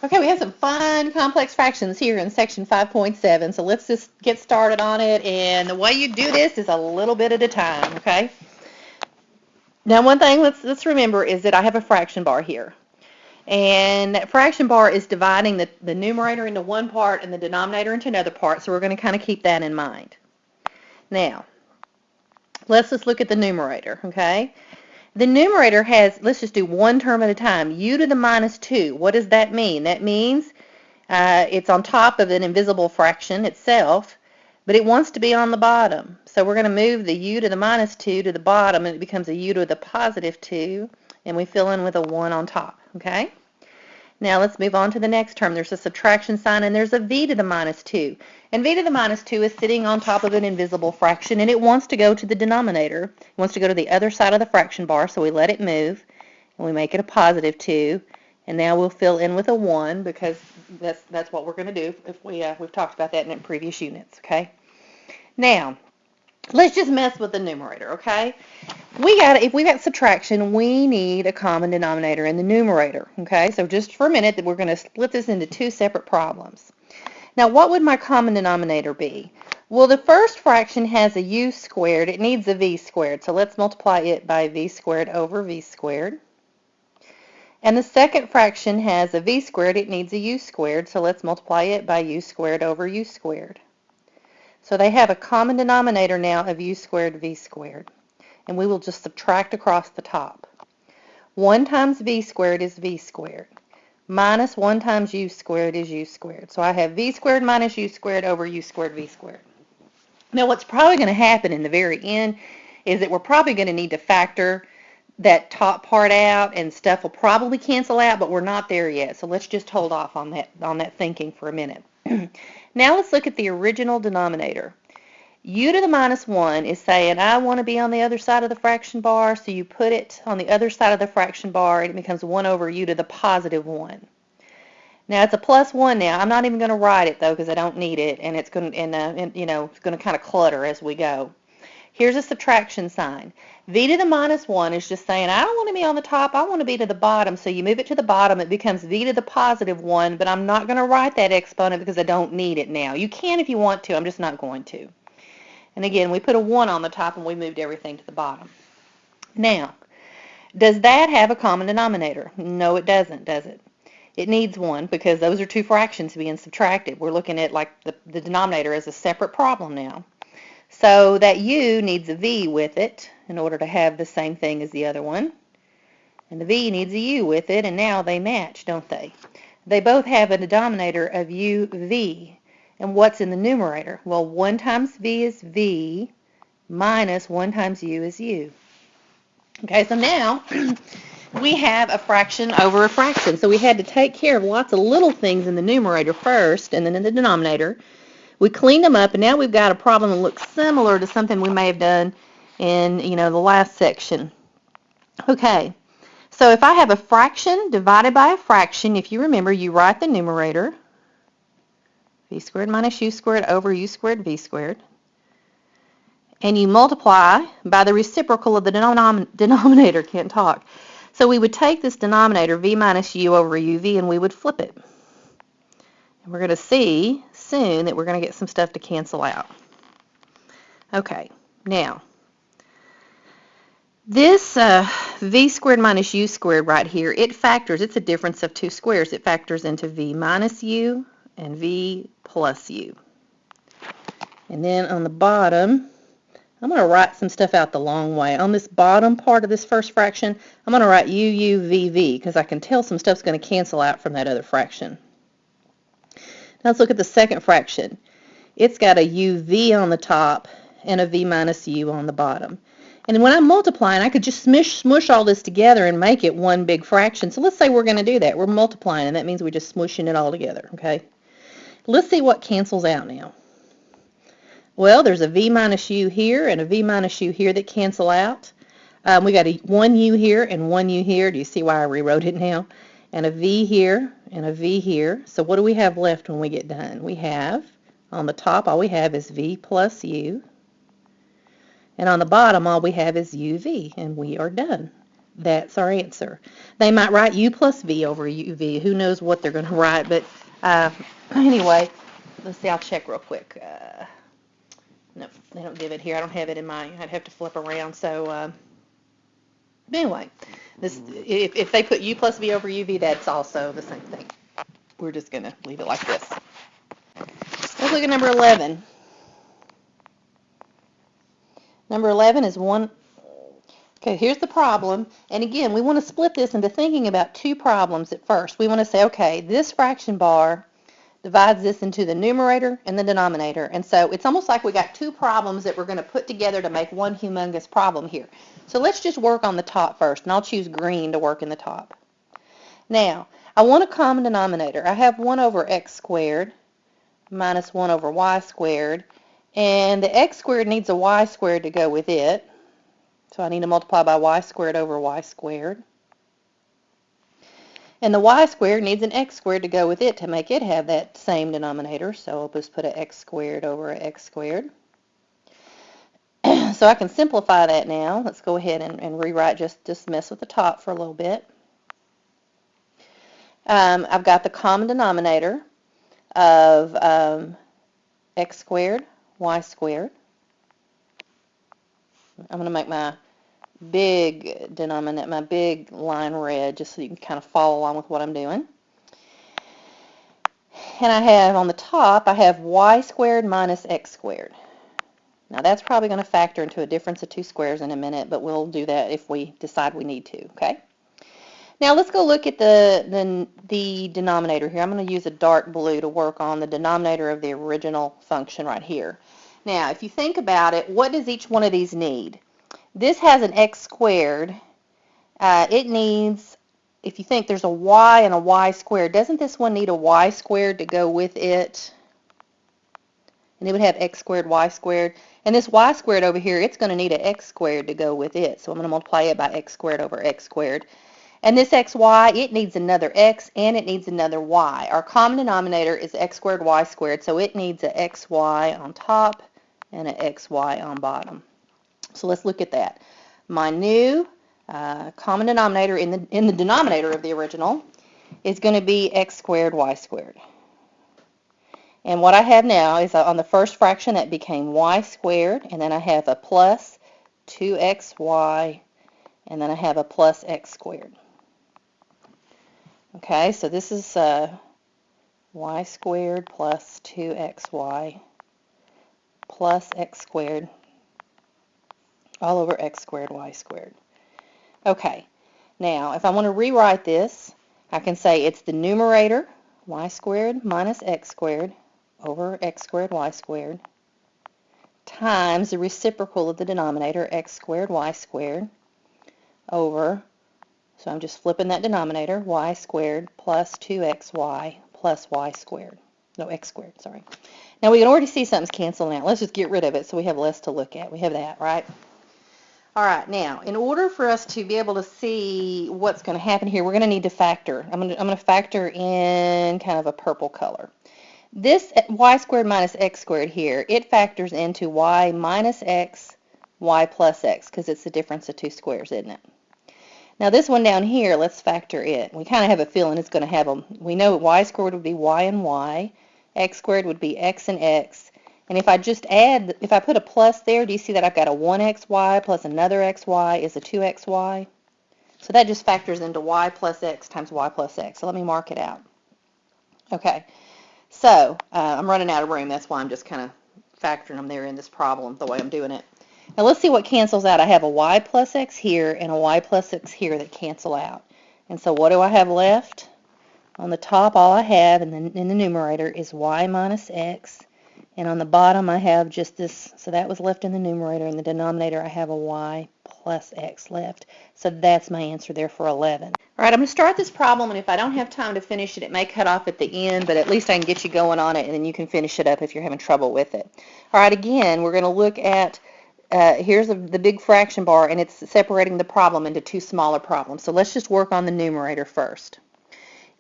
Okay, we have some fun complex fractions here in section 5.7, so let's just get started on it, and the way you do this is a little bit at a time, okay? Now, one thing let's remember is that I have a fraction bar here, and that fraction bar is dividing the numerator into one part and the denominator into another part, so we're going to kind of keep that in mind. Now, let's just look at the numerator, okay? The numerator has, let's just do one term at a time, u to the minus 2. What does that mean? That means it's on top of an invisible fraction itself, but it wants to be on the bottom. So we're going to move the u to the minus 2 to the bottom, and it becomes a u to the positive 2, and we fill in with a 1 on top, okay? Now let's move on to the next term. There's a subtraction sign, and there's a v to the minus 2. And v to the minus 2 is sitting on top of an invisible fraction, and it wants to go to the denominator. It wants to go to the other side of the fraction bar, so we let it move, and we make it a positive 2. And now we'll fill in with a 1 because that's what we're going to do. If we've talked about that in previous units, okay? Now, let's just mess with the numerator, okay? If we got subtraction, we need a common denominator in the numerator, okay? So just for a minute, we're going to split this into two separate problems. Now, what would my common denominator be? Well, the first fraction has a u squared. It needs a v squared. So let's multiply it by v squared over v squared. And the second fraction has a v squared. It needs a u squared. So let's multiply it by u squared over u squared. So they have a common denominator now of u squared v squared. And we will just subtract across the top. 1 times v squared is v squared. Minus 1 times u squared is u squared. So I have v squared minus u squared over u squared v squared. Now what's probably going to happen in the very end is that we're probably going to need to factor that top part out, and stuff will probably cancel out, but we're not there yet. So let's just hold off on that thinking for a minute. Now let's look at the original denominator. U to the minus 1 is saying I want to be on the other side of the fraction bar, so you put it on the other side of the fraction bar, and it becomes 1 over u to the positive 1. Now it's a plus 1 now. I'm not even going to write it though because I don't need it, and it's going to it's going to kind of clutter as we go. Here's a subtraction sign. V to the minus 1 is just saying I don't want to be on the top, I want to be to the bottom, so you move it to the bottom, it becomes v to the positive 1, but I'm not going to write that exponent because I don't need it now. You can if you want to, I'm just not going to. And again, we put a 1 on the top and we moved everything to the bottom. Now, does that have a common denominator? No, it doesn't, does it? It needs one because those are two fractions being subtracted. We're looking at like the denominator as a separate problem now. So that u needs a v with it in order to have the same thing as the other one. And the v needs a u with it, and now they match, don't they? They both have a denominator of uv. And what's in the numerator? Well, 1 times v is v minus 1 times u is u. Okay, so now we have a fraction over a fraction. So we had to take care of lots of little things in the numerator first and then in the denominator. We cleaned them up, and now we've got a problem that looks similar to something we may have done in, the last section. Okay, so if I have a fraction divided by a fraction, if you remember, you write the numerator, v squared minus u squared over u squared v squared, and you multiply by the reciprocal of the denominator, can't talk. So we would take this denominator, v minus u over uv, and we would flip it. And we're going to see soon that we're going to get some stuff to cancel out. Okay, now, this v squared minus u squared right here, it's a difference of two squares. It factors into v minus u and v plus u. And then on the bottom, I'm going to write some stuff out the long way. On this bottom part of this first fraction, I'm going to write u, v, v, because I can tell some stuff's going to cancel out from that other fraction. Now let's look at the second fraction. It's got a uv on the top and a v minus u on the bottom. And when I'm multiplying, I could just smush all this together and make it one big fraction. So let's say we're going to do that. We're multiplying, and that means we're just smushing it all together, okay? Let's see what cancels out now. Well, there's a v minus u here and a v minus u here that cancel out. We got one u here and one u here. Do you see why I rewrote it now? And a v here and a v here. So what do we have left when we get done? We have, on the top, all we have is v plus u. And on the bottom, all we have is uv, and we are done. that's our answer. They might write u plus v over uv. Who knows what they're going to write, but anyway, let's see, I'll check real quick. No, they don't give it here. I don't have it in mine. I'd have to flip around. So anyway, this if they put u plus v over uv, that's also the same thing. We're just going to leave it like this. Let's look at number 11. Number 11 is 1. Okay, here's the problem. And again, we want to split this into thinking about two problems at first. We want to say, okay, this fraction bar divides this into the numerator and the denominator. And so it's almost like we got two problems that we're going to put together to make one humongous problem here. So let's just work on the top first, and I'll choose green to work in the top. Now, I want a common denominator. I have 1 over x squared minus 1 over y squared, and the x squared needs a y squared to go with it. So I need to multiply by y squared over y squared. And the y squared needs an x squared to go with it to make it have that same denominator. So I'll just put an x squared over an x squared. So I can simplify that now. Let's go ahead and rewrite, just mess with the top for a little bit. I've got the common denominator of x squared, y squared. I'm going to make my big denominator, my big line red, just so you can kind of follow along with what I'm doing. And I have on the top, I have y squared minus x squared. Now that's probably going to factor into a difference of two squares in a minute, but we'll do that if we decide we need to, okay? Now let's go look at the denominator here. I'm going to use a dark blue to work on the denominator of the original function right here. Now, if you think about it, what does each one of these need? This has an x squared. It needs, if you think there's a y and a y squared, doesn't this one need a y squared to go with it? And it would have x squared, y squared. And this y squared over here, it's going to need an x squared to go with it. So I'm going to multiply it by x squared over x squared. And this xy, it needs another x and it needs another y. Our common denominator is x squared, y squared, so it needs a xy on top and a xy on bottom. So let's look at that. My new common denominator in the denominator of the original is going to be x squared, y squared. And what I have now is on the first fraction that became y squared, and then I have a plus 2xy, and then I have a plus x squared. Okay, so this is y squared plus 2xy plus x squared all over x squared, y squared. Okay, now if I want to rewrite this, I can say it's the numerator, y squared minus x squared over x squared, y squared, times the reciprocal of the denominator, x squared, y squared, over, so I'm just flipping that denominator, y squared plus 2xy plus y squared. No, x squared, sorry. Now we can already see something's canceling out. Let's just get rid of it so we have less to look at. We have that, right? All right, now, in order for us to be able to see what's going to happen here, we're going to need to factor. I'm going to factor in kind of a purple color. This y squared minus x squared here, it factors into y minus x, y plus x, because it's the difference of two squares, isn't it? Now this one down here, let's factor it. We kind of have a feeling it's going to have them. We know y squared would be y and y, x squared would be x and x, and if I just add, if I put a plus there, do you see that I've got a 1xy plus another xy is a 2xy? So that just factors into y plus x times y plus x. So let me mark it out. Okay, so I'm running out of room. That's why I'm just kind of factoring them there in this problem, the way I'm doing it. Now let's see what cancels out. I have a y plus x here and a y plus x here that cancel out. And so what do I have left? On the top, all I have in the numerator is y minus x. And on the bottom, I have just this. So that was left in the numerator. In the denominator, I have a y plus x left. So that's my answer there for 11. All right, I'm going to start this problem, and if I don't have time to finish it, it may cut off at the end, but at least I can get you going on it, and then you can finish it up if you're having trouble with it. All right, again, we're going to look at here's the big fraction bar, and it's separating the problem into two smaller problems. So let's just work on the numerator first.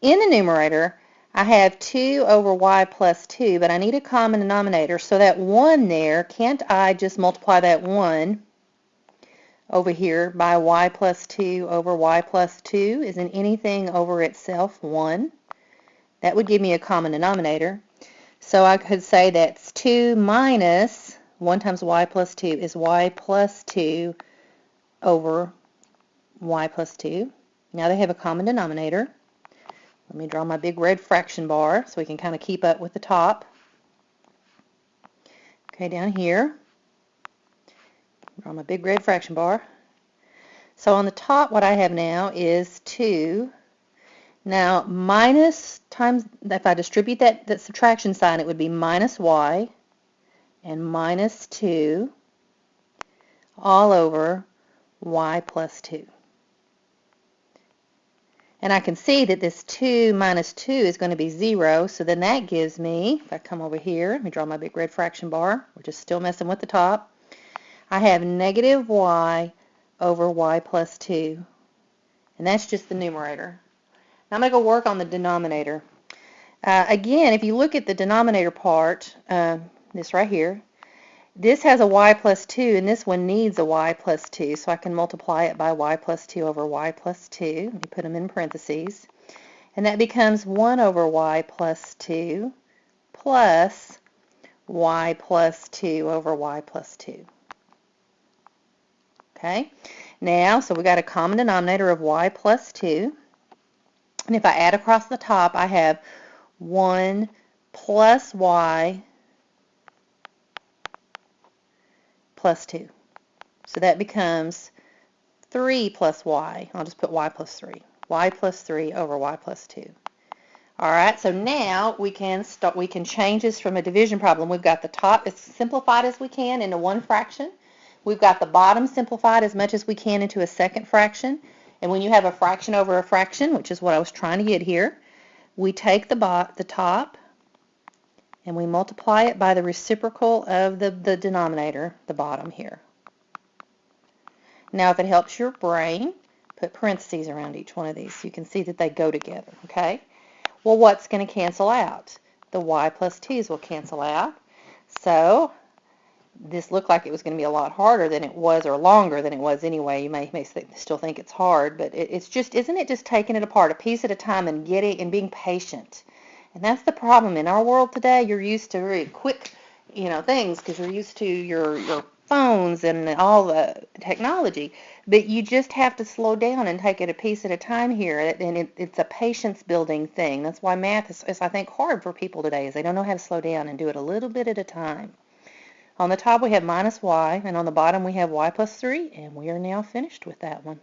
In the numerator, I have 2 over y plus 2, but I need a common denominator. So that 1 there, can't I just multiply that 1 over here by y plus 2 over y plus 2. Isn't anything over itself 1? That would give me a common denominator. So I could say that's 2 minus 1 times y plus 2 is y plus 2 over y plus 2. Now they have a common denominator. Let me draw my big red fraction bar so we can kind of keep up with the top. Okay, down here, draw my big red fraction bar. So on the top, what I have now is 2. Now, minus times, if I distribute that subtraction sign, it would be minus y and minus 2 all over y plus 2. And I can see that this 2 minus 2 is going to be 0, so then that gives me, if I come over here, let me draw my big red fraction bar, we're just still messing with the top, I have negative y over y plus 2, and that's just the numerator. Now I'm going to go work on the denominator. Again, if you look at the denominator part, this right here, this has a y plus 2, and this one needs a y plus 2, so I can multiply it by y plus 2 over y plus 2. Let me put them in parentheses. And that becomes 1 over y plus 2 plus y plus 2 over y plus 2. Okay? Now, so we got a common denominator of y plus 2. And if I add across the top, I have 1 plus y plus 2. So that becomes 3 plus y. I'll just put y plus 3. Y plus 3 over y plus 2. All right, so now we can change this from a division problem. We've got the top as simplified as we can into one fraction. We've got the bottom simplified as much as we can into a second fraction. And when you have a fraction over a fraction, which is what I was trying to get here, we take the top and we multiply it by the reciprocal of the denominator, the bottom here. Now, if it helps your brain, put parentheses around each one of these so you can see that they go together, okay? Well, what's going to cancel out? The y plus 2's will cancel out. So this looked like it was going to be a lot harder than it was, or longer than it was anyway. You may still think it's hard, but it's just, isn't it just taking it apart a piece at a time and getting and being patient? And that's the problem in our world today. You're used to very quick, things because you're used to your phones and all the technology. But you just have to slow down and take it a piece at a time here. And it's a patience building thing. That's why math is, I think, hard for people today, is they don't know how to slow down and do it a little bit at a time. On the top we have minus y, and on the bottom we have y plus 3, and we are now finished with that one.